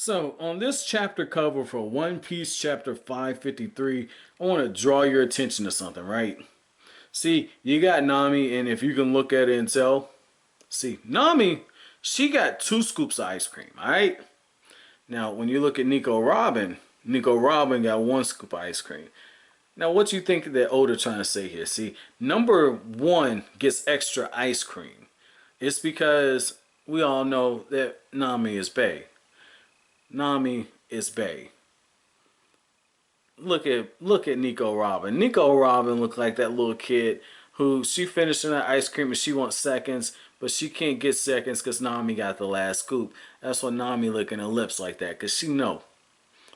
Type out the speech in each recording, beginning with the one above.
So, on this chapter cover for One Piece chapter 553, I want to draw your attention to something, right? See, you got Nami, and if you can look at it and tell, see, Nami, she got 2 scoops of ice cream, alright? Now, when you look at Nico Robin got 1 scoop of ice cream. Now, what you think that Oda trying to say here? See, number 1 gets extra ice cream. It's because we all know that Nami is bae. Nami is bae. Look at Nico Robin. Nico Robin looked like that little kid who she finishing her ice cream and she wants seconds, but she can't get seconds because Nami got the last scoop. That's why Nami licking her lips like that, because she know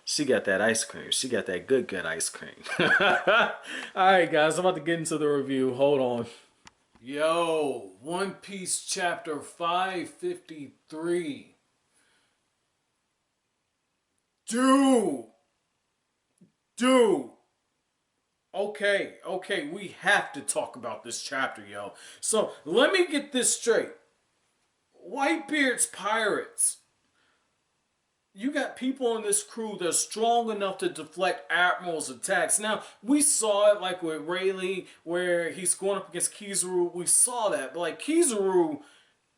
she got that ice cream. She got that good ice cream. Alright guys, I'm about to get into the review. Hold on. Yo, One Piece chapter 553. Dude. Okay, we have to talk about this chapter, yo. So, let me get this straight. Whitebeard's pirates. You got people in this crew that are strong enough to deflect Admirals' attacks. Now, we saw it like with Rayleigh, where he's going up against Kizaru. We saw that. But like Kizaru,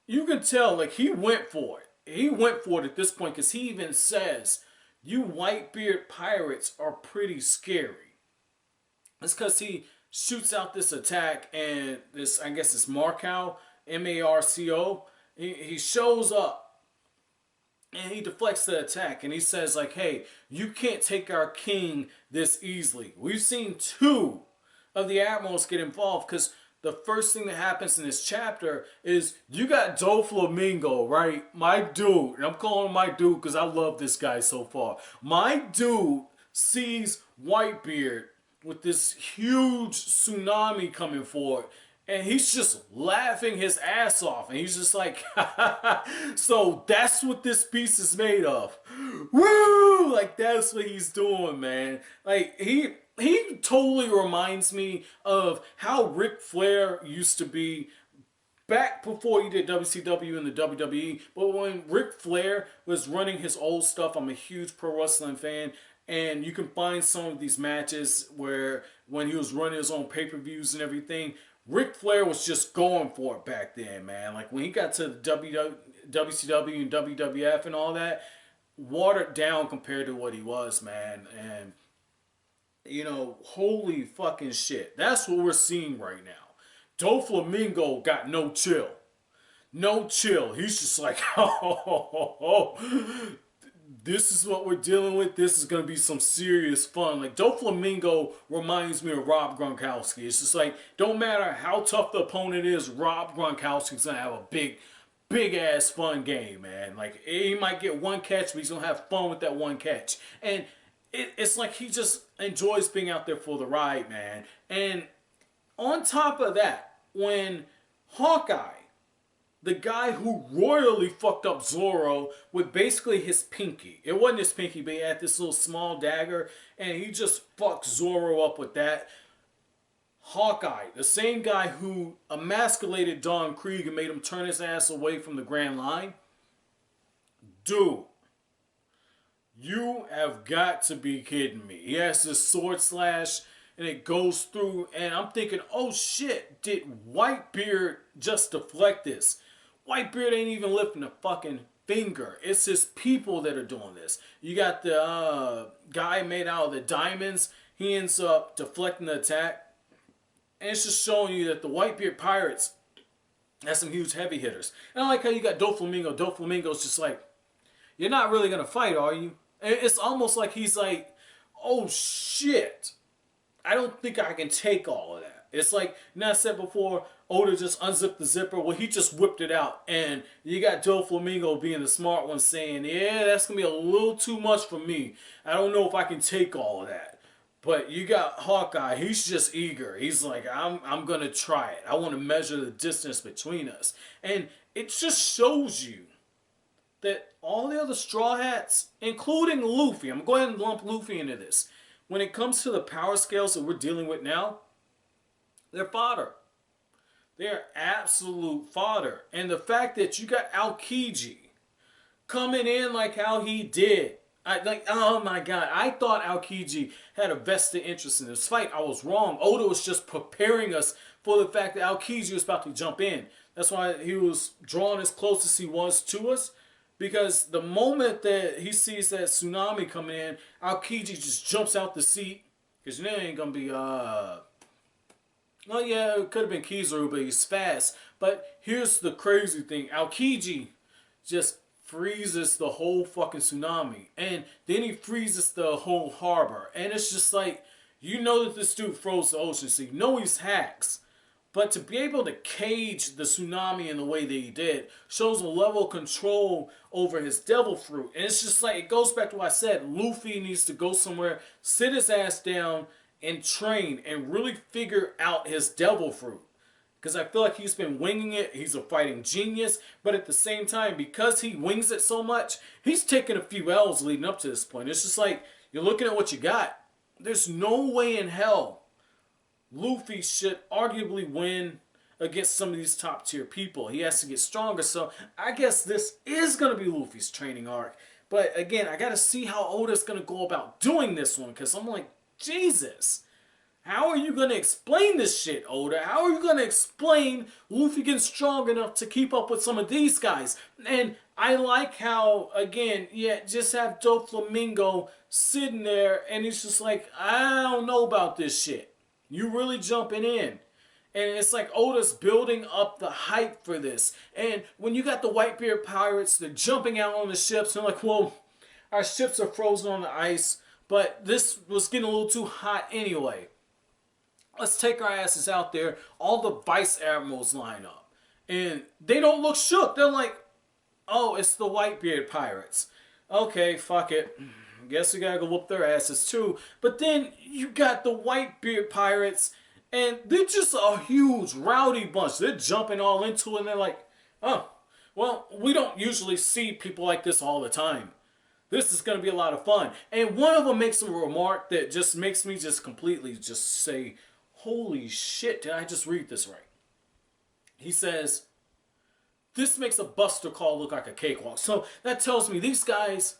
you can tell like he went for it. He went for it at this point because he even says, you Whitebeard pirates are pretty scary. It's because he shoots out this attack and this, I guess it's Marco, M-A-R-C-O. He shows up. And he deflects the attack and he says like, hey, you can't take our king this easily. We've seen 2 of the admirals get involved because the first thing that happens in this chapter is you got Doflamingo, right? My dude, and I'm calling him my dude because I love this guy so far. My dude sees Whitebeard with this huge tsunami coming forward. And he's just laughing his ass off. And he's just like, so that's what this piece is made of. Woo! Like, that's what he's doing, man. Like, he totally reminds me of how Ric Flair used to be back before he did WCW and the WWE. But when Ric Flair was running his old stuff, I'm a huge pro wrestling fan. And you can find some of these matches where when he was running his own pay-per-views and everything, Ric Flair was just going for it back then, man. Like when he got to the WCW and WWF and all that, watered down compared to what he was, man. And, you know, holy fucking shit. That's what we're seeing right now. Doflamingo got no chill. No chill. He's just like, oh. This is what we're dealing with. This is going to be some serious fun. Like, Doflamingo reminds me of Rob Gronkowski. It's just like, don't matter how tough the opponent is, Rob Gronkowski's going to have a big ass fun game, man. Like, he might get 1 catch, but he's going to have fun with that 1 catch. And it's like he just enjoys being out there for the ride, man. And on top of that, when Hawkeye, the guy who royally fucked up Zoro with basically his pinky. It wasn't his pinky, but he had this little small dagger, and he just fucked Zoro up with that. Hawkeye, the same guy who emasculated Don Krieg and made him turn his ass away from the Grand Line. Dude, you have got to be kidding me. He has this sword slash, and it goes through, and I'm thinking, oh shit, did Whitebeard just deflect this? Whitebeard ain't even lifting a fucking finger. It's his people that are doing this. You got the guy made out of the diamonds. He ends up deflecting the attack. And it's just showing you that the Whitebeard pirates have some huge heavy hitters. And I like how you got Doflamingo. Doflamingo's just like, you're not really going to fight, are you? And it's almost like he's like, oh shit. I don't think I can take all of that. It's like, I said before, Oda just unzipped the zipper. Well, he just whipped it out. And you got Doflamingo being the smart one saying, yeah, that's going to be a little too much for me. I don't know if I can take all of that. But you got Hawkeye. He's just eager. He's like, I'm going to try it. I want to measure the distance between us. And it just shows you that all the other Straw Hats, including Luffy, I'm going to go ahead and lump Luffy into this. When it comes to the power scales that we're dealing with now, they're fodder. They're absolute fodder. And the fact that you got Aokiji coming in like how he did. Oh my god, I thought Aokiji had a vested interest in this fight. I was wrong. Oda was just preparing us for the fact that Aokiji was about to jump in. That's why he was drawing as close as he was to us. Because the moment that he sees that tsunami coming in, Aokiji just jumps out the seat. Because you know it ain't gonna be well, yeah, it could have been Kizaru, but he's fast. But here's the crazy thing. Aokiji just freezes the whole fucking tsunami. And then he freezes the whole harbor. And it's just like, you know that this dude froze the ocean, so you know he's hacks. But to be able to cage the tsunami in the way that he did shows a level of control over his devil fruit. And it's just like, it goes back to what I said. Luffy needs to go somewhere, sit his ass down, and train and really figure out his devil fruit. Because I feel like he's been winging it. He's a fighting genius. But at the same time, because he wings it so much, he's taken a few L's leading up to this point. It's just like, you're looking at what you got. There's no way in hell Luffy should arguably win against some of these top tier people. He has to get stronger. So I guess this is going to be Luffy's training arc. But again, I got to see how Oda's going to go about doing this one. Because I'm like, Jesus. How are you going to explain this shit, Oda? How are you going to explain Luffy getting strong enough to keep up with some of these guys? And I like how, again, yeah, just have Doflamingo sitting there and he's just like, I don't know about this shit. You really jumping in. And it's like Oda's building up the hype for this. And when you got the Whitebeard pirates, they're jumping out on the ships. And they're like, well, our ships are frozen on the ice. But this was getting a little too hot anyway. Let's take our asses out there. All the Vice-Admirals line up. And they don't look shook. They're like, oh, it's the Whitebeard pirates. Okay, fuck it. Guess we gotta go whoop their asses too. But then you got the Whitebeard pirates. And they're just a huge rowdy bunch. They're jumping all into it. And they're like, oh, well, we don't usually see people like this all the time. This is going to be a lot of fun. And one of them makes a remark that just makes me just completely just say, holy shit, did I just read this right? He says, this makes a buster call look like a cakewalk. So that tells me these guys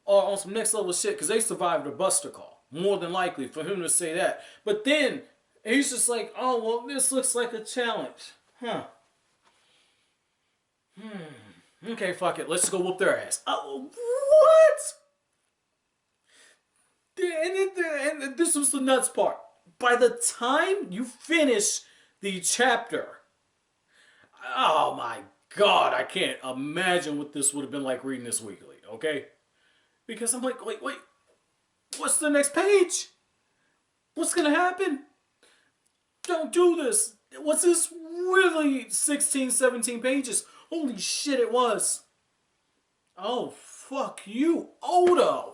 are on some next level shit because they survived a buster call. More than likely for him to say that. But then he's just like, oh, well, this looks like a challenge. Huh. Okay, fuck it. Let's go whoop their ass. What? And this was the nuts part. By the time you finish the chapter, oh my god, I can't imagine what this would have been like reading this weekly, okay? Because I'm like, wait, what's the next page? What's gonna happen? Don't do this. Was this really 16, 17 pages? Holy shit, it was. Oh, fuck you, Oda.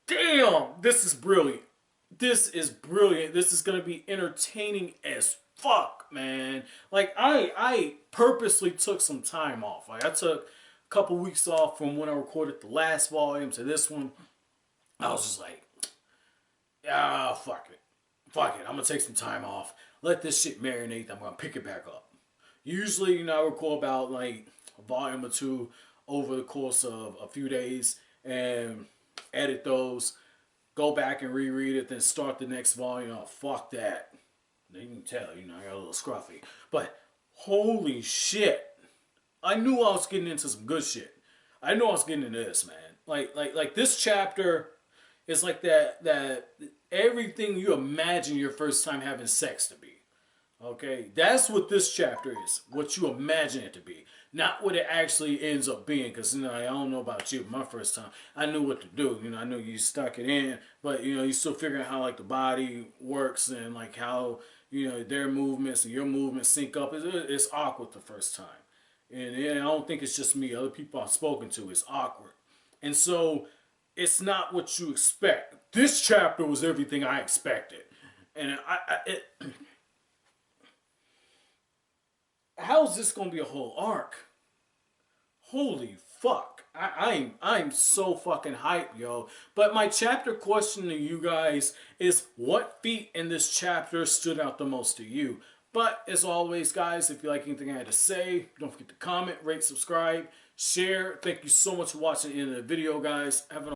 Damn, this is brilliant. This is brilliant. This is going to be entertaining as fuck, man. Like, I purposely took some time off. Like, I took a couple weeks off from when I recorded the last volume to this one. I was just like, ah, fuck it. Fuck it. I'm going to take some time off. Let this shit marinate. I'm going to pick it back up. Usually, you know, I record about, like, a volume or two over the course of a few days and edit those, go back and reread it, then start the next volume. Oh, fuck that. You can tell, you know, I got a little scruffy. But, holy shit. I knew I was getting into some good shit. I knew I was getting into this, man. Like this chapter is like that everything you imagine your first time having sex to be. Okay? That's what this chapter is. What you imagine it to be. Not what it actually ends up being. Because, you know, I don't know about you. My first time, I knew what to do. You know, I knew you stuck it in. But, you know, you still figuring out how, like, the body works. And, like, how, you know, their movements and your movements sync up. It's awkward the first time. And I don't think it's just me. Other people I've spoken to, it's awkward. And so, it's not what you expect. This chapter was everything I expected. And how is this going to be a whole arc? Holy fuck. I'm so fucking hyped, yo. But my chapter question to you guys is, what feat in this chapter stood out the most to you? But as always, guys, if you like anything I had to say, don't forget to comment, rate, subscribe, share. Thank you so much for watching the end of the video, guys. Have an